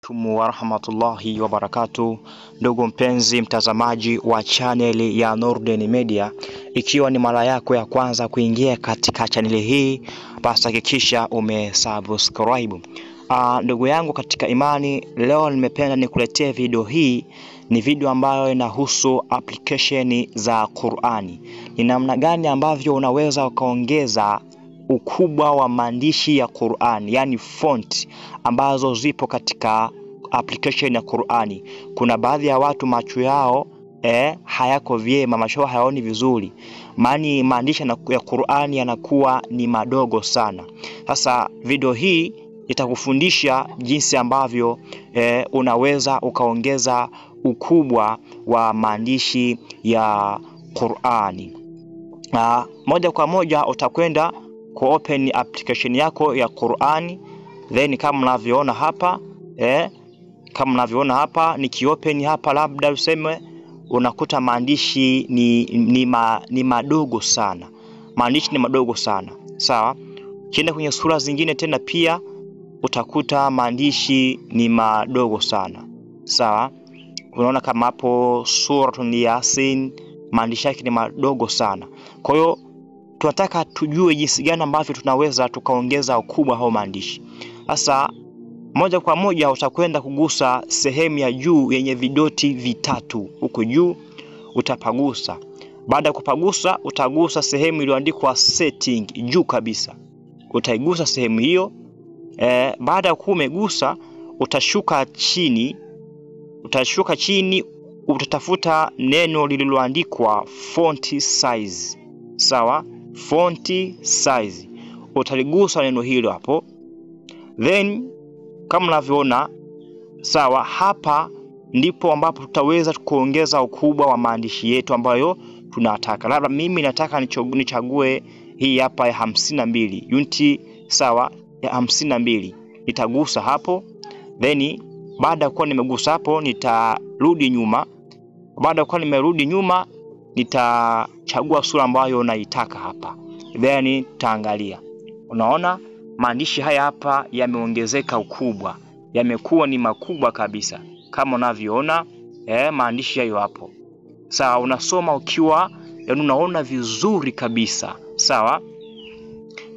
Wa rahmatullahi wa barakatuh. Ndugu mpenzi mtazamaji wa channel ya Nurdin Media, ikiwa ni mara yako ya kwanza kuingia katika channel hii, basi hakikisha umesubscribe. Ndugu yangu katika imani, leo nimependa nikuletee video hii. Ni video ambayo inahusu application za Qur'ani. Ni namna gani ambavyo unaweza ukaongeza ukubwa wa maandishi ya Qur'ani, yani font ambazo zipo katika application ya Qur'ani. Kuna baadhi ya watu macho yao hayako vyema, macho hayaoni vizuri, maana maandishi ya Qur'ani yanakuwa ni madogo sana. Sasa video hii itakufundisha jinsi ambavyo unaweza ukaongeza ukubwa wa maandishi ya Qur'ani. Moja kwa moja utakwenda ku open application yako ya Qur'ani, then kama mnavyoona hapa kama mnavyoona hapa, nikiopen hapa, labda useme unakuta maandishi ni madogo sana. Maandishi ni madogo sana, sawa. Kienda kwenye sura zingine tena pia utakuta maandishi ni madogo sana, sawa. Unaona kama hapo Suratul Yasin maandishi yake ni madogo sana. Kwa hiyo tunataka tujue jinsi gani ambavyo tunaweza tukaongeza ukubwa hao maandishi. Sasa moja kwa moja utakwenda kugusa sehemu ya juu yenye vidoti vitatu huko juu, utapagusa. Baada ya kupagusa, utagusa sehemu iliyoandikwa setting juu kabisa, utaigusa sehemu hiyo. Baada ya kumegusa, utashuka chini, utatafuta neno lililoandikwa font size, sawa. Font size utaligusa neno hilo hapo, then kama mnavyoona, sawa, hapa ndipo ambapo tutaweza kuongeza ukubwa wa maandishi yetu ambayo tunataka. Labda mimi nataka nichague hii hapa ya 52 unit, sawa, ya 52. Nitagusa hapo, then baada ya kuwa nimegusa hapo nitarudi nyuma. Baada ya kuwa nimerudi nyuma, nitachagua sura ambayo naitaka hapa, then taangalia. Unaona maandishi haya hapa yameongezeka ukubwa, yamekuwa ni makubwa kabisa kama unavyoona. Maandishi hayo hapo, sawa. Unasoma ukiwa unaona vizuri kabisa, sawa.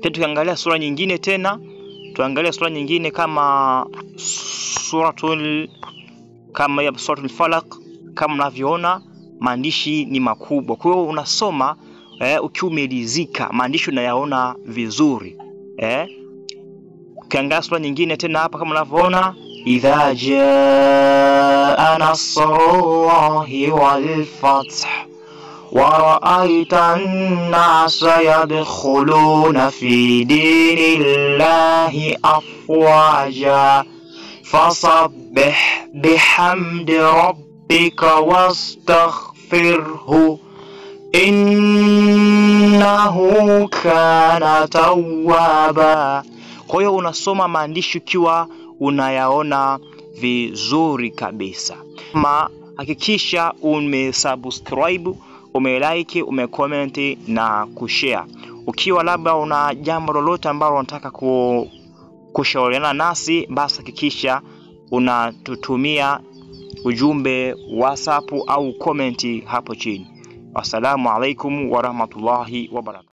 Tukiangalia sura nyingine tena, tuangalie sura nyingine kama Suratul Falaq. Kama unavyoona maandishi ni makubwa, kwa hiyo unasoma ukiwa umeridhika, maandishi unayaona vizuri. Ukiangalia sura nyingine tena hapa, kama unavyoona, idha jaa nasrullahi wal fath wa ra'aita an-nasa yadkhuluna fi dinillahi afwaja fasabbih bihamdi rabbika wastaghfirhu innahu kana tawwaba. Kwa hiyo unasoma maandishi ukiwa unayaona vizuri kabisa. Hakikisha umesubscribe, umelike, umecomment na kushare. Ukiwa labda una jambo lolote ambalo unataka kushauriana nasi, basi hakikisha unatutumia ujumbe WhatsApp au comment hapo chini. Assalamu alaikum wa rahmatullahi wa barakatuh.